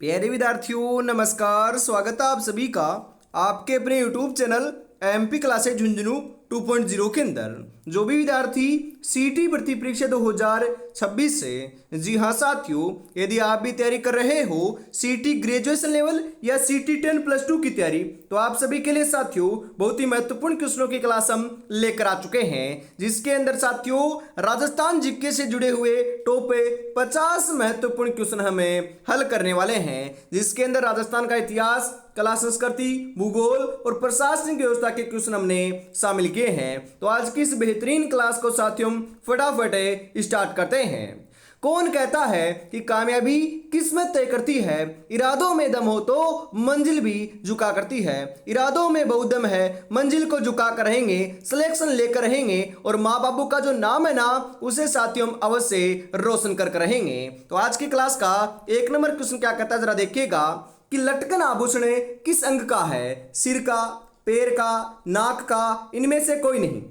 प्यारे विद्यार्थियों नमस्कार। स्वागत है आप सभी का आपके अपने YouTube channel MP classes Jhunjhunu 2.0 के अंदर। जो भी विद्यार्थी सीटी भर्ती परीक्षा 2026 से, जी हाँ साथियों, यदि आप भी तैयारी कर रहे हो सीटी ग्रेजुएशन लेवल या सीटी 10+2 की तैयारी, तो आप सभी के लिए साथियों बहुत ही महत्वपूर्ण क्वेश्चनों की क्लास हम लेकर आ चुके हैं, जिसके अंदर साथियों राजस्थान जीके से जुड़े हुए टॉप 50 महत्वपूर्ण क्वेश्चन हमें हल करने वाले हैं, जिसके अंदर राजस्थान का इतिहास, कला संस्कृति, भूगोल और प्रशासनिक व्यवस्था के क्वेश्चन हमने शामिल किए हैं। तो आज की इस बेहतरीन क्लास को साथियों फटाफट स्टार्ट करते हैं। कौन कहता है कि कामयाबी किस्मत तय करती है, इरादों में दम हो तो मंजिल भी झुका करती है। इरादों में बहुत दम है, मंजिल को झुका कर रहेंगे, सिलेक्शन लेकर रहेंगे और माँ बाबू का जो नाम है ना उसे साथियों अवश्य रोशन कर रहेंगे। तो आज की क्लास का 1 नंबर क्वेश्चन क्या कहता है जरा देखिएगा कि लटकन आभूषण किस अंग का है? सिर का, पैर का, नाक का, इनमें से कोई नहीं।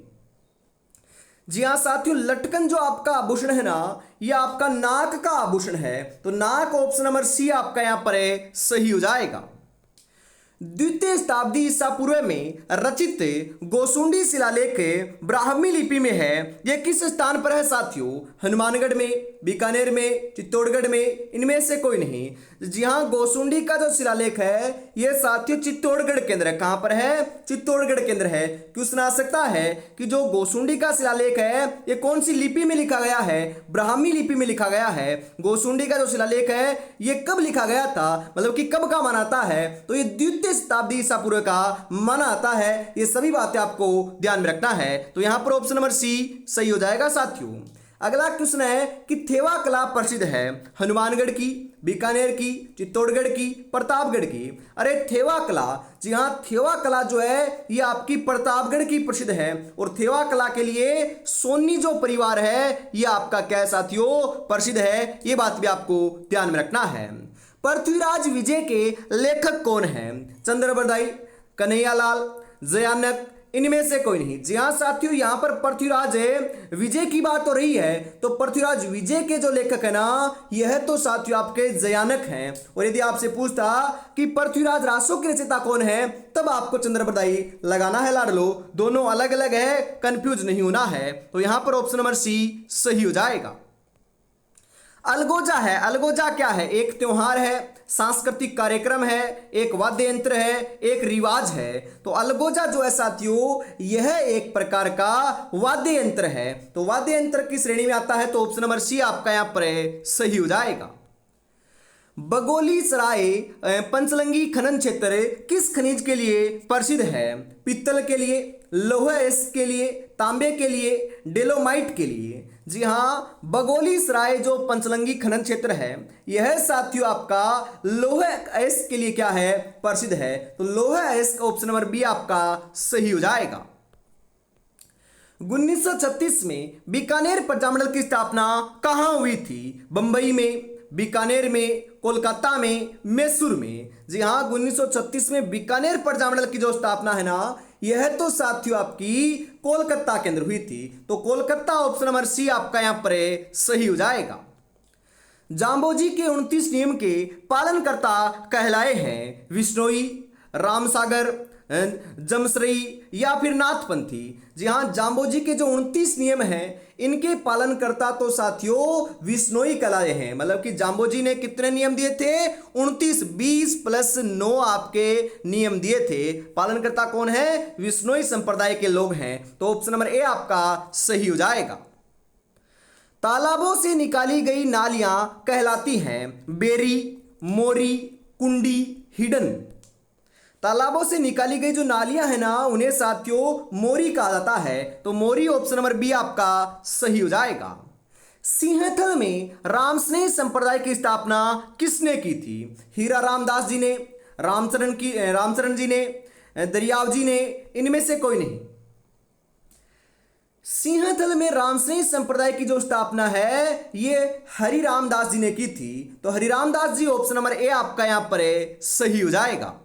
जी हाँ साथियों, लटकन जो आपका आभूषण है ना, यह आपका नाक का आभूषण है। तो नाक ऑप्शन नंबर सी आपका यहां पर सही हो जाएगा। द्वितीय शताब्दी ईसा पूर्व में रचित गोसुंडी शिलालेख ब्राह्मी लिपि में है। यह किस स्थान पर है साथियों? हनुमानगढ़ में, बीकानेर में, चित्तौड़गढ़ में, इनमें से कोई नहीं। जी हाँ, गोसुंडी का जो शिलालेख है यह साथियों चित्तौड़गढ़ के अंदर है। कहां पर है? चित्तौड़गढ़ के अंदर है। क्वेश्चन आ सकता है कि जो गोसुंडी का शिलालेख है यह कौन सी लिपि में लिखा गया है? ब्राह्मी लिपि में लिखा गया है। गोसुंडी का जो शिलालेख है यह कब लिखा गया था, मतलब कि कब का मानाता है? तो यह द्वितीय शताब्दी ईसा पूर्व का माना आता है। ये सभी बातें आपको ध्यान में रखना है। तो यहां पर ऑप्शन नंबर सी सही हो जाएगा साथियों। अगला क्वेश्चन है कि थेवा कला प्रसिद्ध है हनुमानगढ़ की, बीकानेर की, चित्तौड़गढ़ की, प्रतापगढ़ की। अरे थेवा कला, जी हां, थेवा कला जो है ये आपकी प्रतापगढ़ की प्रसिद्ध है। और थेवा कला के लिए सोनी जो परिवार है ये आपका क्या है साथियों? प्रसिद्ध है। ये बात भी आपको ध्यान में रखना है। पृथ्वीराज विजय के लेखक कौन हैं? चंद्रबरदाई, कन्हैयालाल, जयानक, इनमें से कोई नहीं। जी हाँ साथियों, यहां पर पृथ्वीराज विजय की बात हो रही है। तो पृथ्वीराज विजय के जो लेखक है ना यह तो साथियों आपके जयानक हैं। और यदि आपसे पूछता कि पृथ्वीराज रासों के रचयिता कौन है, तब आपको चंद्रबरदाई लगाना है लाडलो। दोनों अलग अलग है, कंफ्यूज नहीं होना है। तो यहां पर ऑप्शन नंबर सी सही हो जाएगा। अलगोजा है। अलगोजा क्या है? एक त्योहार है, सांस्कृतिक कार्यक्रम है, एक वाद्य यंत्र है, एक रिवाज है। तो अलगोजा जो है साथियों यह एक प्रकार का वाद्य यंत्र है। तो वाद्य यंत्र की श्रेणी में आता है। तो ऑप्शन नंबर सी आपका यहां पर सही हो जाएगा। बगोली सराय पंचलंगी खनन क्षेत्र किस खनिज के लिए प्रसिद्ध है? पित्तल के लिए, लौह अयस्क के लिए, तांबे के लिए, डेलोमाइट के लिए। जी हाँ, बगोली सराय जो पंचलंगी खनन क्षेत्र है यह साथियों आपका लौह अयस्क के लिए क्या है? प्रसिद्ध है। तो लौह अयस्क ऑप्शन नंबर बी आपका सही हो जाएगा। 1936 में बीकानेर प्रजामंडल की स्थापना कहां हुई थी? बंबई में, बीकानेर में, कोलकाता में, मैसूर में। जी हाँ, 1936 में बीकानेर प्रजामंडल की जो स्थापना है ना यह तो साथियों आपकी कोलकाता के अंदर हुई थी। तो कोलकाता ऑप्शन नंबर सी आपका यहां पर सही हो जाएगा। जाम्बोजी के 29 नियम के पालनकर्ता कहलाए हैं विश्नोई, रामसागर, जमश्री या फिर नाथपंथी। जी हाँ, जाम्बोजी के जो 29 नियम हैं इनके पालनकर्ता तो साथियों विश्नोई कहलाए हैं। मतलब कि जाम्बोजी ने कितने नियम दिए थे? 29, 20 + 9 आपके नियम दिए थे। पालनकर्ता कौन है? विश्नोई संप्रदाय के लोग हैं। तो ऑप्शन नंबर ए आपका सही हो जाएगा। तालाबों से निकाली गई नालियां कहलाती हैं बेरी, मोरी, कुंडी, हिडन। तालाबों से निकाली गई जो नालियां हैं ना उन्हें साथियों मोरी कहा जाता है। तो मोरी ऑप्शन नंबर बी आपका सही हो जाएगा। सिंहथल में रामस्नेह संप्रदाय की स्थापना किसने की थी? हीरा रामदास जी ने, रामचरण जी ने, दरियाव जी ने, इनमें से कोई नहीं। सिंहथल में रामस्नेह संप्रदाय की जो स्थापना है ये हरि रामदास जी ने की थी। तो Hari Ramdas ji option number A आपका यहां पर सही हो जाएगा।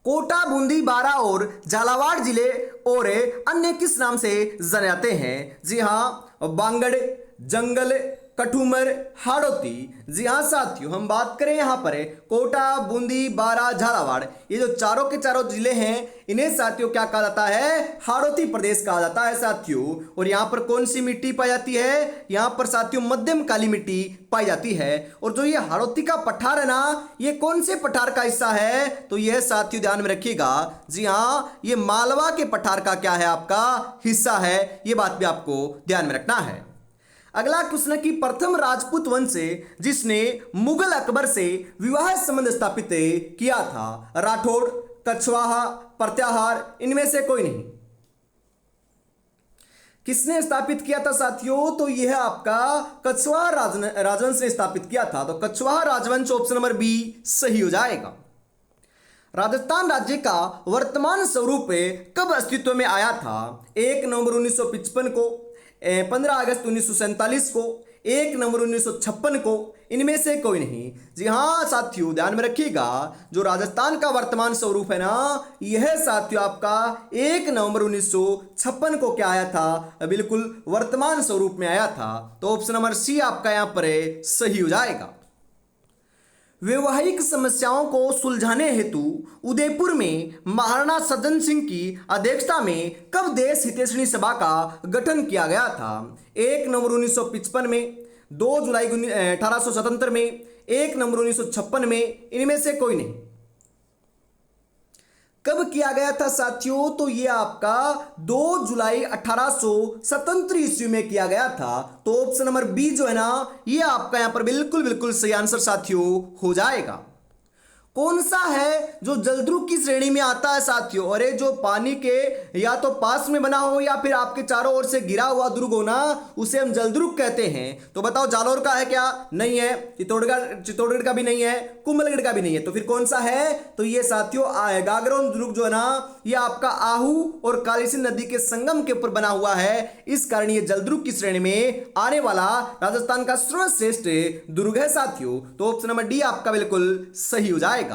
कोटा, बूंदी, बारा और झालावाड़ जिले और अन्य किस नाम से जाने जाते हैं? जी हां, बांगड़, जंगल, कठूमर, हाड़ौती। जी हाँ साथियों, हम बात करें यहाँ पर कोटा, बूंदी, बारा, झालावाड़, ये जो चारों के चारों जिले हैं इन्हें साथियों क्या कहा जाता है? हाड़ौती प्रदेश कहा जाता है साथियों। और यहाँ पर कौन सी मिट्टी पाई जाती है? यहाँ पर साथियों मध्यम काली मिट्टी पाई जाती है। और जो ये हाड़ौती का पठार है ना, ये कौन से पठार का हिस्सा है? तो यह साथियों ध्यान में रखिएगा, जी हाँ ये मालवा के पठार का क्या है? आपका हिस्सा है। ये बात भी आपको ध्यान में रखना है। अगला क्वेश्चन है कि प्रथम राजपूत वंश जिसने मुगल अकबर से विवाह संबंध स्थापित किया था? राठौड़, कछवाहा, प्रत्याहार, इनमें से कोई नहीं। किसने स्थापित किया था साथियों? तो यह आपका कछवाहा राजवंश ने स्थापित किया था। तो कछवाहा राजवंश ऑप्शन नंबर बी सही हो जाएगा। राजस्थान राज्य का वर्तमान स्वरूप कब अस्तित्व में आया था? 1 नवंबर 1955 को, 15 अगस्त 1947 को, 1 नवंबर 1956 को, इनमें से कोई नहीं। जी हाँ साथियों ध्यान में रखिएगा, जो राजस्थान का वर्तमान स्वरूप है ना, यह साथियों आपका 1 नवंबर 1956 को क्या आया था? बिल्कुल वर्तमान स्वरूप में आया था। तो ऑप्शन नंबर सी आपका यहां पर सही हो जाएगा। वैवाहिक समस्याओं को सुलझाने हेतु उदयपुर में महाराणा सज्जन सिंह की अध्यक्षता में कब देश हितैषणी सभा का गठन किया गया था? 1 नवंबर 1955 में, 2 जुलाई 1877 में, 1 नवंबर 1956 में, इनमें से कोई नहीं। कब किया गया था साथियों? तो ये आपका 2 जुलाई 1877 ईस्वी में किया गया था। तो ऑप्शन नंबर बी जो है ना, ये आपका यहां पर बिल्कुल बिल्कुल सही आंसर साथियों हो जाएगा। कौन सा है जो जलद्रुग की श्रेणी में आता है साथियों? अरे जो पानी के या तो पास में बना हो या फिर आपके चारों ओर से गिरा हुआ दुर्ग हो ना, उसे हम जलद्रुग कहते हैं। तो बताओ जालौर का है क्या? नहीं है। चित्तौड़गढ़ का भी नहीं है, कुंभलगढ़ का भी नहीं है। तो फिर कौन सा है? तो ये साथियों गागरोन दुर्ग जो है ना, ये आपका आहू और कालीसिंध नदी के संगम के ऊपर बना हुआ है। इस कारण ये जलद्रुग की श्रेणी में आने वाला राजस्थान का सर्वश्रेष्ठ दुर्ग है साथियों। तो ऑप्शन नंबर डी आपका बिल्कुल सही हो जाएगा।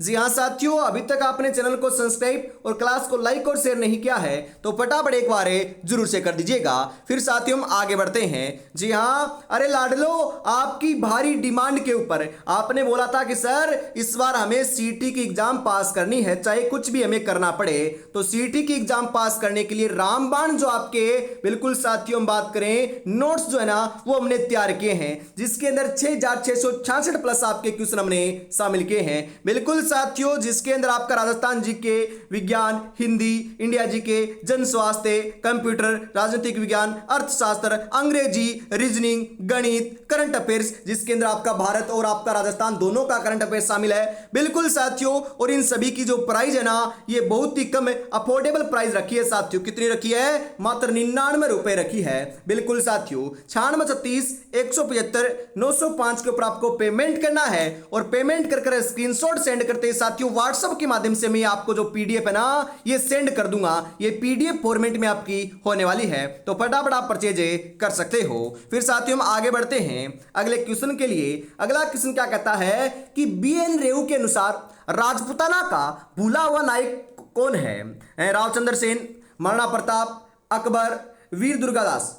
जी हां साथियों, अभी तक आपने चैनल को सब्सक्राइब और क्लास को लाइक और शेयर नहीं किया है तो फटाफट एक बार जरूर से कर दीजिएगा। फिर साथियों हम आगे बढ़ते हैं। जी हां, अरे लाडलो, आपकी भारी डिमांड के ऊपर आपने बोला था कि सर इस बार हमें सीटी की एग्जाम पास करनी है, चाहे कुछ भी हमें करना पड़े। तो सीटी की एग्जाम पास करने के लिए रामबाण जो आपके बिल्कुल साथियों हम बात करें नोट्स जो है ना, वो हमने तैयार किए हैं, जिसके अंदर 6666 प्लस आपके क्वेश्चन हमने शामिल किए हैं। बिल्कुल साथियों, जिसके अंदर आपका राजस्थान जीके, विज्ञान, हिंदी, इंडिया जीके, जन स्वास्थ्य, कंप्यूटर, राजनीतिक विज्ञान, अर्थशास्त्र, अंग्रेजी, रीजनिंग, गणित, करंट अफेयर्स, जिसके अंदर आपका भारत और आपका राजस्थान दोनों का करंट अफेयर्स शामिल है। बिल्कुल साथियों, और इन सभी की जो प्राइस है ना, ये बहुत ही कम अफोर्डेबल प्राइस रखी है साथियों। कितनी रखी है? मात्र 99 रुपए रखी है। बिल्कुल साथियों, 9636 175 905 के ऊपर आपको पेमेंट करना है और पेमेंट कर स्क्रीनशॉट सेंड करते हैं साथियों व्हाट्सएप के माध्यम से। मैं आपको जो पीडीएफ है ना, ये सेंड कर दूंगा। ये पीडीएफ फॉर्मेट में आपकी होने वाली है, तो फटाफट आप परचेज कर सकते हो। फिर साथियों हम आगे बढ़ते हैं अगले क्वेश्चन के लिए। अगला क्वेश्चन क्या कहता है कि बीएन रेऊ के अनुसार राजपूताना का भूला हुआ नायक कौन है? रावचंद्र सेन, महाराणा प्रताप, अकबर, वीर दुर्गादास।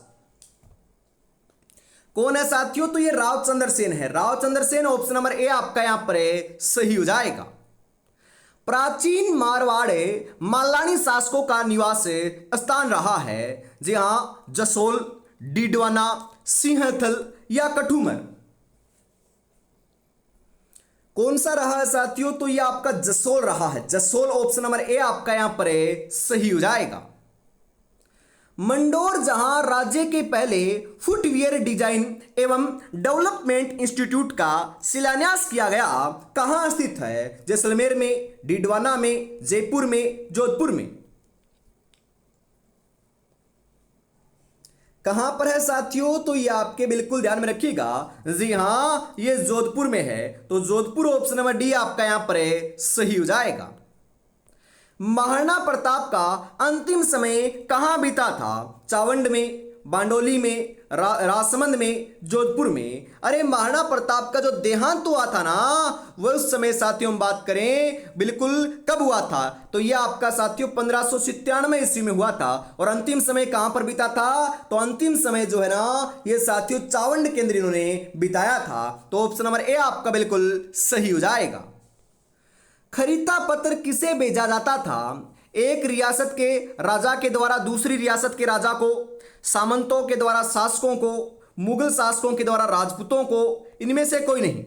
कौन है साथियों? तो ये रावचंद्र सेन है। Raochandra Sen option number A आपका यहां पर सही हो जाएगा। प्राचीन मारवाड़े मल्लानी शासकों का निवास स्थान रहा है। जी हां, जसोल, डीडवाना, सिंहथल या कठूमर। कौन सा रहा है साथियों? तो ये आपका जसोल रहा है। जसोल ऑप्शन नंबर ए आपका यहां पर सही हो जाएगा। मंडोर जहां राज्य के पहले फुटवियर डिजाइन एवं डेवलपमेंट इंस्टीट्यूट का शिलान्यास किया गया, कहां स्थित है? जैसलमेर में, डिडवाना में, जयपुर में, जोधपुर में। कहां पर है साथियों? तो ये आपके बिल्कुल ध्यान में रखिएगा। जी हां, ये जोधपुर में है। तो जोधपुर ऑप्शन नंबर डी आपका यहां पर सही हो जाएगा। महाराणा प्रताप का अंतिम समय कहां बीता था? चावंड में, बांडोली में, राजसमंद में, जोधपुर में। अरे महाराणा प्रताप का जो देहांत हुआ था ना, वह उस समय साथियों हम बात करें बिल्कुल कब हुआ था, तो यह आपका साथियों 1597 ईस्वी में हुआ था। और अंतिम समय कहां पर बीता था, तो अंतिम समय जो है ना ये साथियों चावंड केंद्र इन्होंने बिताया था। तो ऑप्शन नंबर ए आपका बिल्कुल सही हो जाएगा। खरीदा पत्र किसे भेजा जाता था, एक रियासत के राजा के द्वारा दूसरी रियासत के राजा को, सामंतों के द्वारा शासकों को, मुगल शासकों के द्वारा राजपूतों को, इनमें से कोई नहीं।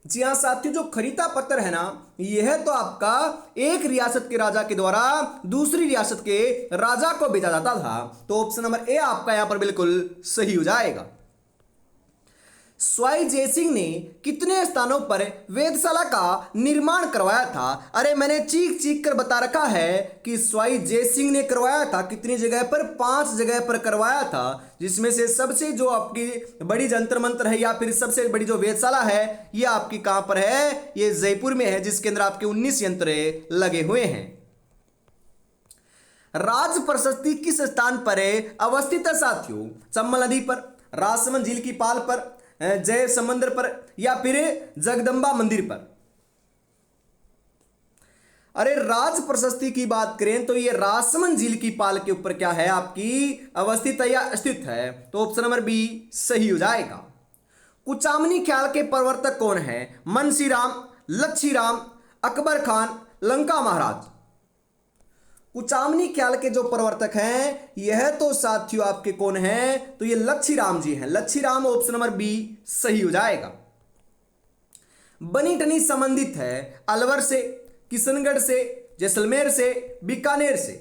जी हां साथियों, जो खरीदा पत्र है ना, यह तो आपका एक रियासत के राजा के द्वारा दूसरी रियासत के राजा को भेजा जाता था। तो ऑप्शन नंबर ए आपका यहां पर बिल्कुल सही हो जाएगा। स्वाई जयसिंह ने कितने स्थानों पर वेधशाला का निर्माण करवाया था। अरे मैंने चीख चीख कर बता रखा है कि स्वाई जयसिंह ने करवाया था कितनी जगह पर, 5 जगह पर करवाया था, जिसमें से सबसे जो आपकी बड़ी जंतर मंतर है या फिर सबसे बड़ी जो वेधशाला है ये आपकी कहां पर है, ये जयपुर में है, जिसके अंदर आपके 19 यंत्र लगे हुए हैं। राज प्रशस्ति किस स्थान पर अवस्थित है साथियों, चंबल नदी पर, राजसमंद झील की पाल पर, जय समंदर पर, या फिर जगदम्बा मंदिर पर। अरे राज प्रशस्ति की बात करें तो ये राजसमंद झील की पाल के ऊपर क्या है आपकी अवस्थित है या स्थित है। तो ऑप्शन नंबर बी सही हो जाएगा। कुचामनी ख्याल के प्रवर्तक कौन है, मुंशीराम, लच्छीराम, अकबर खान, लंका महाराज। कुचामनी ख्याल के जो प्रवर्तक हैं यह तो साथियों आपके कौन हैं, तो ये लच्छीराम जी हैं। लच्छीराम ऑप्शन नंबर बी सही हो जाएगा। बनी ठनी संबंधित है अलवर से, किशनगढ़ से, जैसलमेर से, बीकानेर से।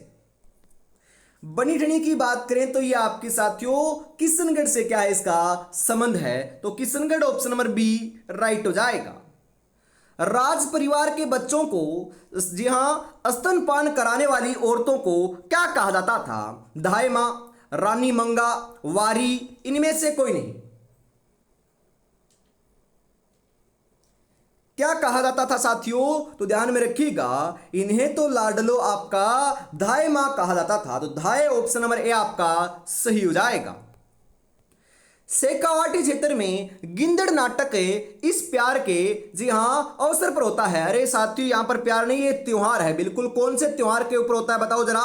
बनी ठनी की बात करें तो ये आपके साथियों किशनगढ़ से क्या है इसका संबंध है, तो Kishangarh option number B right हो जाएगा। राज परिवार के बच्चों को, जी हां, स्तनपान कराने वाली औरतों को क्या कहा जाता था, धाय मां, रानी मंगा, वारी, इनमें से कोई नहीं। क्या कहा जाता था साथियों, तो ध्यान में रखिएगा, इन्हें तो लाडलो आपका धाय मां कहा जाता था। तो धाय ऑप्शन नंबर ए आपका सही हो जाएगा। शेखावाटी क्षेत्र में गिंदड़ नाटक इस प्यार के, जी हां, अवसर पर होता है। अरे साथियों यहां पर प्यार नहीं, ये त्योहार है। बिल्कुल कौन से त्योहार के ऊपर होता है बताओ जरा,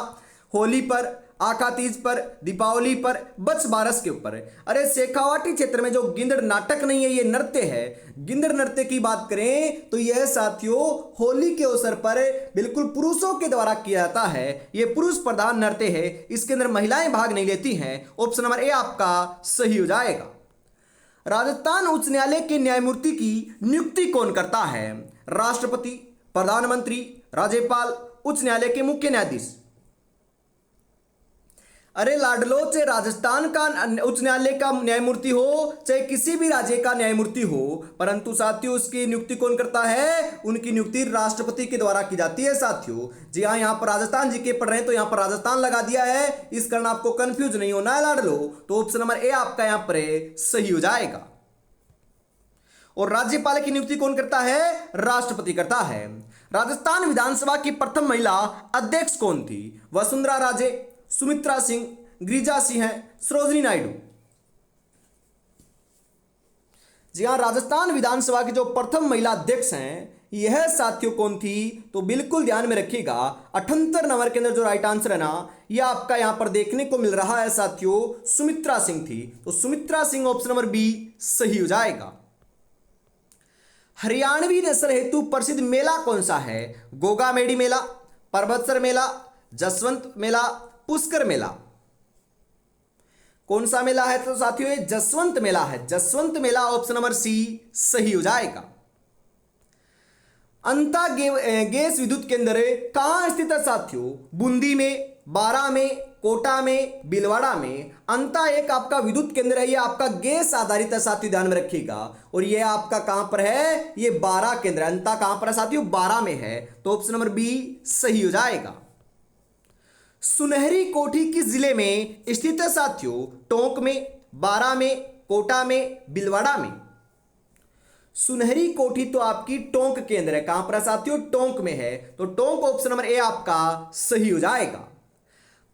होली पर, आका तीज पर, दीपावली पर, बच बारस के ऊपर। अरे शेखावाटी क्षेत्र में जो गिंदड़ नाटक नहीं है, ये नृत्य है। गिंदड़ नृत्य की बात करें तो यह साथियों होली के अवसर पर बिल्कुल पुरुषों के द्वारा किया जाता है। यह पुरुष प्रधान नृत्य है, इसके अंदर महिलाएं भाग नहीं लेती हैं। ऑप्शन नंबर ए आपका सही हो जाएगा। राजस्थान उच्च न्यायालय के न्यायमूर्ति की नियुक्ति कौन करता है, राष्ट्रपति, प्रधानमंत्री, राज्यपाल, उच्च न्यायालय के मुख्य न्यायाधीश। अरे लाडलो, चाहे राजस्थान का उच्च न्यायालय का न्यायमूर्ति हो, चाहे किसी भी राज्य का न्यायमूर्ति हो, परंतु साथियों उसकी नियुक्ति कौन करता है, उनकी नियुक्ति राष्ट्रपति के द्वारा की जाती है साथियों। जी हाँ, यहाँ पर राजस्थान जी के पढ़ रहे हैं तो यहाँ पर राजस्थान लगा दिया है, इस कारण आपको कंफ्यूज नहीं होना है लाडलो। तो ऑप्शन नंबर ए आपका यहाँ पर सही हो जाएगा। और राज्यपाल की नियुक्ति कौन करता है, राष्ट्रपति करता है। राजस्थान विधानसभा की प्रथम महिला अध्यक्ष कौन थी, वसुंधरा राजे, सुमित्रा सिंह, गिरिजा सिंह, सरोजिनी नायडू। जी हां, राजस्थान विधानसभा की जो प्रथम महिला अध्यक्ष हैं यह साथियों कौन थी, तो बिल्कुल ध्यान में रखिएगा 78 नंबर के अंदर जो राइट आंसर है ना, यह आपका यहां पर देखने को मिल रहा है साथियों, सुमित्रा सिंह थी। तो Sumitra Singh option number B सही हो जाएगा। हरियाणवी नस्ल हेतु प्रसिद्ध मेला कौन सा है, गोगा मेडी मेला, परबतसर मेला, जसवंत मेला, पुष्कर मेला। कौन सा मेला है, तो साथियों ये जसवंत मेला है। जसवंत मेला ऑप्शन नंबर सी सही हो जाएगा। अंता गैस विद्युत केंद्र कहां स्थित है साथियों, बूंदी में, बारा में, कोटा में, भीलवाड़ा में। अंता एक आपका विद्युत केंद्र है, ये आपका गैस आधारित है साथियों, ध्यान में रखिएगा। और ये आपका कहां पर है, ये बारा केंद्र। अंता कहां पर है साथियों, बारा में है। तो ऑप्शन नंबर बी सही हो जाएगा। सुनहरी कोठी किस जिले में स्थित है साथियों, टोंक में, बारा में, कोटा में, भीलवाड़ा में। सुनहरी कोठी तो आपकी टोंक के अंदर है। कहां पर है साथियों, टोंक में है। तो टोंक ऑप्शन नंबर ए आपका सही हो जाएगा।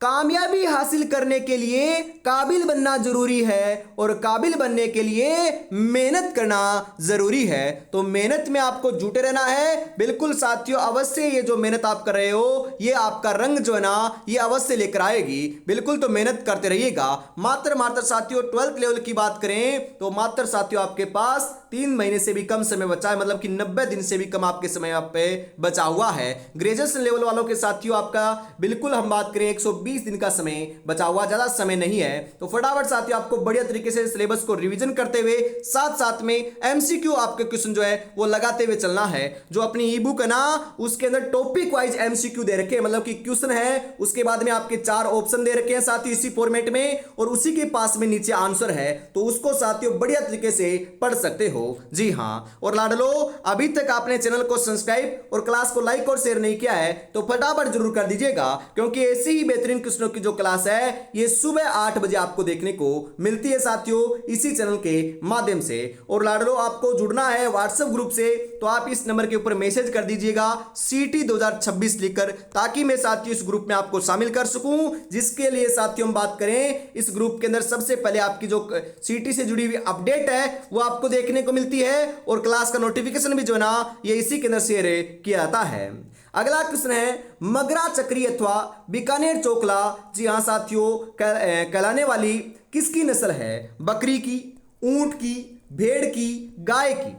कामयाबी हासिल करने के लिए काबिल बनना जरूरी है और काबिल बनने के लिए मेहनत करना जरूरी है। तो मेहनत में आपको जुटे रहना है। बिल्कुल साथियों, अवश्य ये जो मेहनत आप कर रहे हो ये आपका रंग जो है ना ये अवश्य लेकर आएगी। बिल्कुल, तो मेहनत करते रहिएगा। मात्र साथियों 12th लेवल की बात करें तो मात्र साथियों आपके पास 3 महीने से भी कम समय बचा है, मतलब कि 90 दिन से भी कम आपके समय आप पे बचा हुआ है। ग्रेजुएशन लेवल वालों के साथियों आपका बिल्कुल हम बात करें 120 दिन का समय बचा हुआ, ज्यादा समय नहीं है। तो फटाफट साथियों आपको बढ़िया तरीके से सिलेबस को रिवीजन करते हुए साथ साथ में एमसीक्यू आपके क्वेश्चन जो है वो लगाते हुए चलना है। जो अपनी ई बुक है ना उसके अंदर टॉपिक वाइज एमसीक्यू दे रखे हैं, मतलब कि क्वेश्चन है उसके बाद में आपके 4 ऑप्शन दे रखे हैं साथियों इसी फॉर्मेट में, और उसी के पास में नीचे आंसर है। तो उसको साथियों बढ़िया तरीके से पढ़ सकते हो। जी हाँ, और लाडलो अभी तक आपने चैनल को सब्सक्राइब और क्लास को लाइक और शेयर नहीं किया है तो फटाफट जरूर कर दीजिएगा, क्योंकि ऐसी ही बेहतरीन क्वेश्चनों की जो क्लास है ये सुबह 8 बजे आपको देखने को मिलती है साथियों इसी चैनल के माध्यम से। और लाडलो आपको जुड़ना है व्हाट्सएप ग्रुप से, तो आप इस नंबर के ऊपर मैसेज कर दीजिएगा सीटी 2026 लिखकर, ताकि मैं साथियों इस ग्रुप में आपको शामिल कर सकूं। जिसके लिए साथियों हम बात करें इस ग्रुप के अंदर सबसे पहले आपकी जो सीटी से जुड़ी हुई अपडेट है वो आपको देखने को मिलती है, और क्लास का नोटिफिकेशन भी जो है ना ये इसी के अंदर शेयर किया जाता है। अगला क्वेश्चन है मगरा चक्री अथवा बीकानेर चोकला, जी हाँ साथियों, कहलाने वाली किसकी नस्ल है? बकरी की, ऊंट की, भेड़ की, गाय की?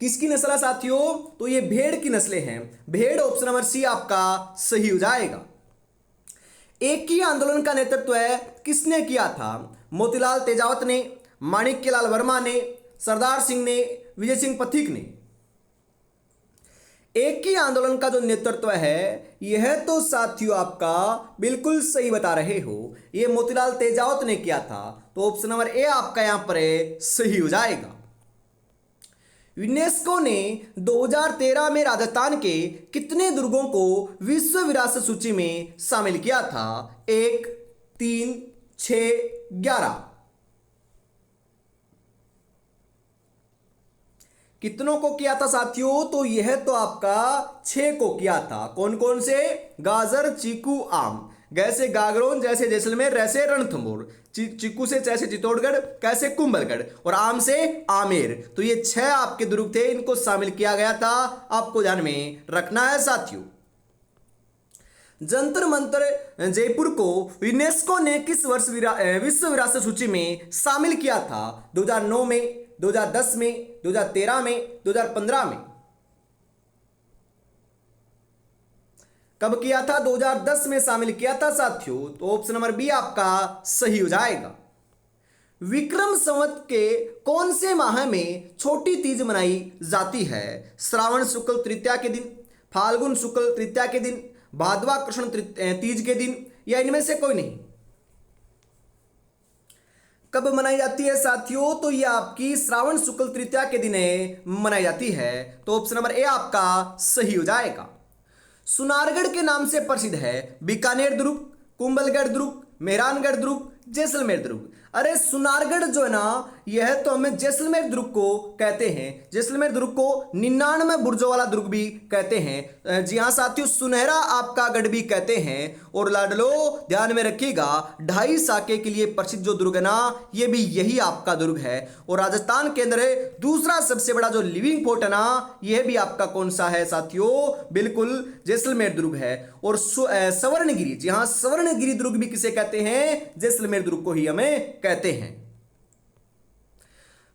किसकी नस्ल है साथियों? तो ये भेड़ की नस्लें हैं। भेड़ ऑप्शन नंबर सी आपका सही हो जाएगा। एक ही आंदोलन का नेतृत्व है किसने किया था? मोतीलाल तेजावत ने, माणिक्यलाल वर्मा ने, सरदार सिंह ने, विजय सिंह पथिक ने? एक ही आंदोलन का जो नेतृत्व है यह तो साथियों आपका बिल्कुल सही बता रहे हो, यह मोतीलाल तेजावत ने किया था। तो ऑप्शन नंबर ए आपका यहां पर सही हो जाएगा। यूनेस्को ने 2013 में राजस्थान के कितने दुर्गों को विश्व विरासत सूची में शामिल किया था? 1, 3, 6, 11? कितनों को किया था साथियों? तो यह तो आपका 6 को किया था। कौन कौन से? गाजर, चीकू, आम। जैसे गागरोन, जैसे जैसलमेर, ऐसे रणथंभौर। चीकू से जैसे चित्तौड़गढ़, कैसे कुंभलगढ़, और आम से आमेर। तो ये 6 आपके दुर्ग थे, इनको शामिल किया गया था, आपको ध्यान में रखना है साथियों। जंतर मंतर जयपुर को यूनेस्को ने किस वर्ष विश्व विरासत सूची में शामिल किया था? 2009 में, 2010 में, 2013 में, 2015 में? कब किया था? 2010 में शामिल किया था साथियों। तो ऑप्शन नंबर बी आपका सही हो जाएगा। विक्रम संवत के कौन से माह में छोटी तीज मनाई जाती है? श्रावण शुक्ल तृतीया के दिन, फाल्गुन शुक्ल तृतीया के दिन, भादवा कृष्ण तीज के दिन, या इनमें से कोई नहीं? कब मनाई जाती है साथियों? तो ये आपकी श्रावण शुक्ल तृतीया के दिन मनाई जाती है। तो ऑप्शन नंबर ए आपका सही हो जाएगा। सुनारगढ़ के नाम से प्रसिद्ध है बीकानेर दुर्ग, कुंभलगढ़ दुर्ग, मेहरानगढ़ दुर्ग, जैसलमेर दुर्ग। अरे सुनारगढ़ जो है ना यह तो हमें जैसलमेर दुर्ग को कहते हैं। जैसलमेर दुर्ग को 99 बुर्जों वाला दुर्ग भी कहते हैं। जी हाँ साथियों, सुनहरा आपका गढ़ भी कहते हैं। और लाडलो ध्यान में रखिएगा 2.5 साके के लिए प्रसिद्ध जो दुर्ग है ना ये भी यही आपका दुर्ग है। और राजस्थान के अंदर दूसरा सबसे बड़ा जो लिविंग फोर्ट है ना यह भी आपका कौन सा है साथियों? बिल्कुल जैसलमेर दुर्ग है। और स्वर्णगिरी, जी हाँ स्वर्णगिरी दुर्ग भी किसे कहते हैं? जैसलमेर दुर्ग को ही हमें कहते हैं।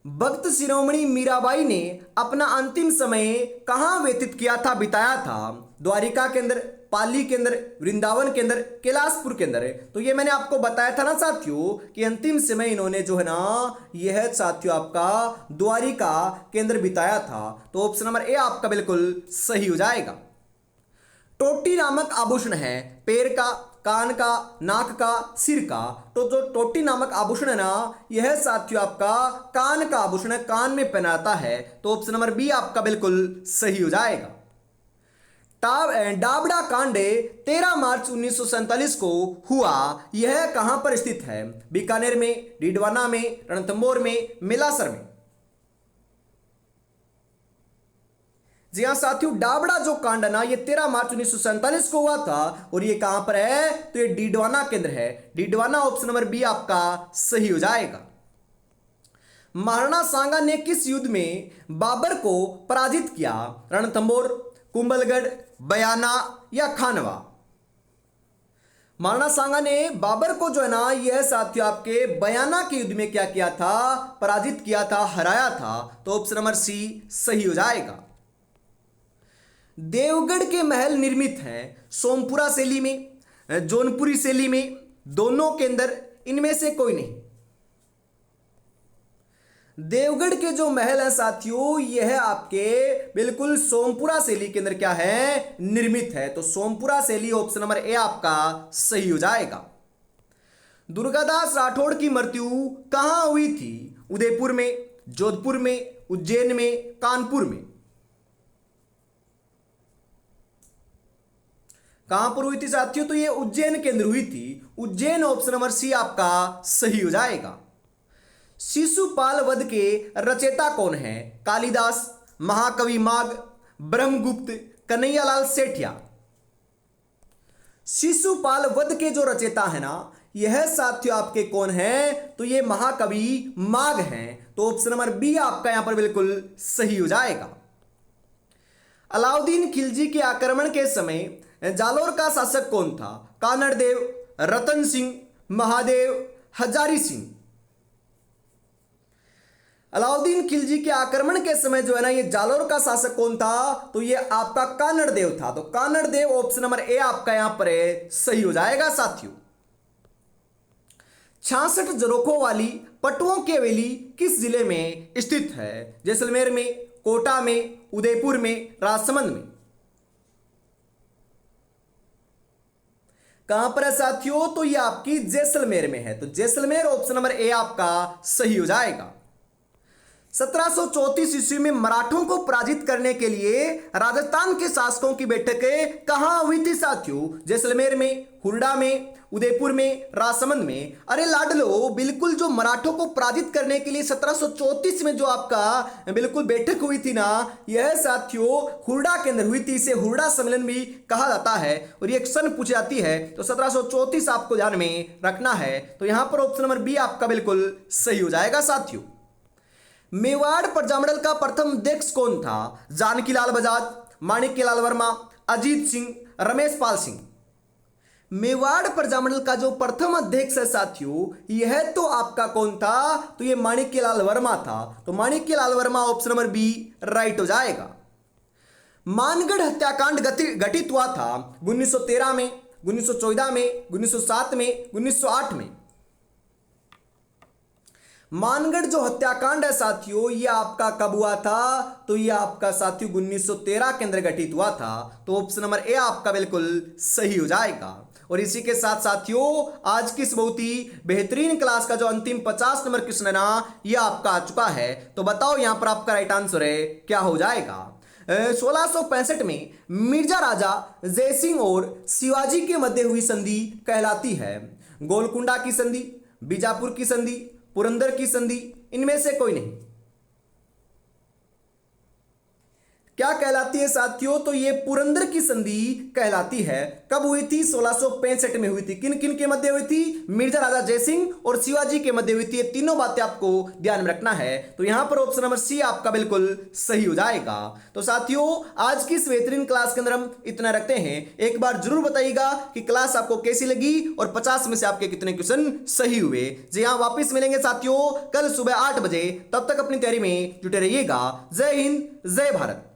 भक्त शिरोमणि मीराबाई ने अपना अंतिम समय कहां व्यतीत किया था, बिताया था? द्वारिका के अंदर, पाली के अंदर, वृंदावन के अंदर, कैलाशपुर के अंदर? तो ये मैंने आपको बताया था ना साथियों कि अंतिम समय इन्होंने जो है ना यह साथियों आपका द्वारिका के अंदर बिताया था। तो ऑप्शन नंबर ए आपका बिल्कुल सही हो जाएगा। टोटी नामक आभूषण है पैर का, कान का, नाक का, सिर का? तो जो टोटी नामक आभूषण है ना यह साथियों आपका कान का आभूषण है, कान में पहनाता है। तो ऑप्शन नंबर बी आपका बिल्कुल सही हो जाएगा। डाबड़ा कांड 13 मार्च 1947 को हुआ, यह कहां पर स्थित है? बीकानेर में, डीडवाना में, रणथंभौर में, मेलासर में? जी हाँ साथियों, डाबड़ा जो कांड है ना, ये 13 मार्च 1947 को हुआ था और ये कहां पर है, तो ये डीडवाना केंद्र है। डीडवाना ऑप्शन नंबर बी आपका सही हो जाएगा। महाराणा सांगा ने किस युद्ध में बाबर को पराजित किया? रणथंबोर, कुंभलगढ़, बयाना या खानवा? महाराणा सांगा ने बाबर को जो है ना, यह साथियों आपके बयाना के युद्ध में क्या किया था, पराजित किया था, हराया था। तो ऑप्शन नंबर सी सही हो जाएगा। देवगढ़ के महल निर्मित हैं सोमपुरा शैली में, जौनपुरी शैली में, दोनों के अंदर, इनमें से कोई नहीं। देवगढ़ के जो महल हैं साथियों, यह आपके बिल्कुल सोमपुरा शैली के अंदर क्या है, निर्मित है। तो सोमपुरा शैली ऑप्शन नंबर ए आपका सही हो जाएगा। दुर्गादास राठौड़ की मृत्यु कहां हुई थी? उदयपुर में, जोधपुर में, उज्जैन में, कानपुर में? कहां पर हुई थी साथियों? तो ये उज्जैन के अंदर हुई थी। उज्जैन ऑप्शन नंबर सी आपका सही हो जाएगा। शिशुपाल वध के रचयिता कौन है? कालिदास, महाकवि माघ, ब्रह्मगुप्त, कन्हैयालाल सेठिया? शिशुपाल वध के जो रचयिता है ना, यह साथियों आपके कौन है? तो ये महाकवि माघ हैं। तो ऑप्शन नंबर बी आपका यहां पर बिल्कुल सही हो जाएगा। अलाउद्दीन खिलजी के आक्रमण के समय जालोर का शासक कौन था? कानड़ देव, रतन सिंह, महादेव, हजारी सिंह? अलाउद्दीन खिलजी के आक्रमण के समय जो है ना, ये जालोर का शासक कौन था? तो ये आपका कानड़ देव था। तो कानड़ देव ऑप्शन नंबर ए आपका यहां पर सही हो जाएगा साथियों। 66 जरोखों वाली पटुओं की हवेली किस जिले में स्थित है? जैसलमेर में, कोटा में, उदयपुर में, राजसमंद में? कहां पर है साथियों? तो ये आपकी जैसलमेर में है। तो जैसलमेर ऑप्शन नंबर ए आपका सही हो जाएगा। 1734 ईस्वी में मराठों को पराजित करने के लिए राजस्थान के शासकों की बैठकें कहां हुई थी साथियों? जैसलमेर में, हुरडा में, उदयपुर में, राजसमंद में? अरे लाडलो, बिल्कुल जो मराठों को पराजित करने के लिए 1734 में जो आपका बिल्कुल बैठक हुई थी ना, यह साथियों हुरडा के अंदर हुई थी। इसे हुरडा सम्मेलन भी कहा जाता है और ये एक सन पूछी जाती है। तो 1734 आपको ध्यान में रखना है। तो यहां पर ऑप्शन नंबर बी आपका बिल्कुल सही हो जाएगा साथियों। मेवाड़ प्रजामंडल का प्रथम अध्यक्ष कौन था? जानकीलाल बजाज, माणिक्यलाल वर्मा, अजीत सिंह, रमेश पाल सिंह? मेवाड़ प्रजामंडल का जो प्रथम अध्यक्ष है साथियों, यह तो आपका कौन था? तो ये माणिक्यलाल वर्मा था। तो Manikyalal Verma option number B right हो जाएगा। मानगढ़ हत्याकांड घटित हुआ था 1913 में, 1914 में, 1907 में, 1908 में? मानगढ़ जो हत्याकांड है साथियों, ये आपका कब हुआ था? तो ये आपका साथियों 1913 के अंदर घटित हुआ था। तो ऑप्शन नंबर ए आपका बिल्कुल सही हो जाएगा। और इसी के साथ साथियों आज की इस बहुत ही बेहतरीन क्लास का जो अंतिम 50 नंबर क्वेश्चन है ना, ये आपका आ चुका है। तो बताओ यहां पर आपका राइट आंसर है क्या हो जाएगा? 1665 में मिर्जा राजा जयसिंह और शिवाजी के मध्य हुई संधि कहलाती है? गोलकुंडा की संधि, बीजापुर की संधि, पुरंदर की संधि? इनमें से कोई नहीं। क्या कहलाती है साथियों? तो ये पुरंदर की संधि कहलाती है। कब हुई थी? 1665 में हुई थी। किन किन के मध्य हुई थी? मिर्जा राजा जयसिंह और शिवाजी के मध्य हुई थी। ये तीनों बातें आपको ध्यान में रखना है। तो यहां पर ऑप्शन नंबर सी आपका बिल्कुल सही हो जाएगा। तो साथियों आज की इस बेहतरीन क्लास के अंदर हम इतना रखते हैं। एक बार जरूर बताइएगा कि क्लास आपको कैसी लगी और 50 में से आपके कितने क्वेश्चन सही हुए। जी हाँ, वापिस मिलेंगे साथियों कल सुबह 8 बजे। तब तक अपनी तैयारी में जुटे रहिएगा। जय हिंद, जय भारत।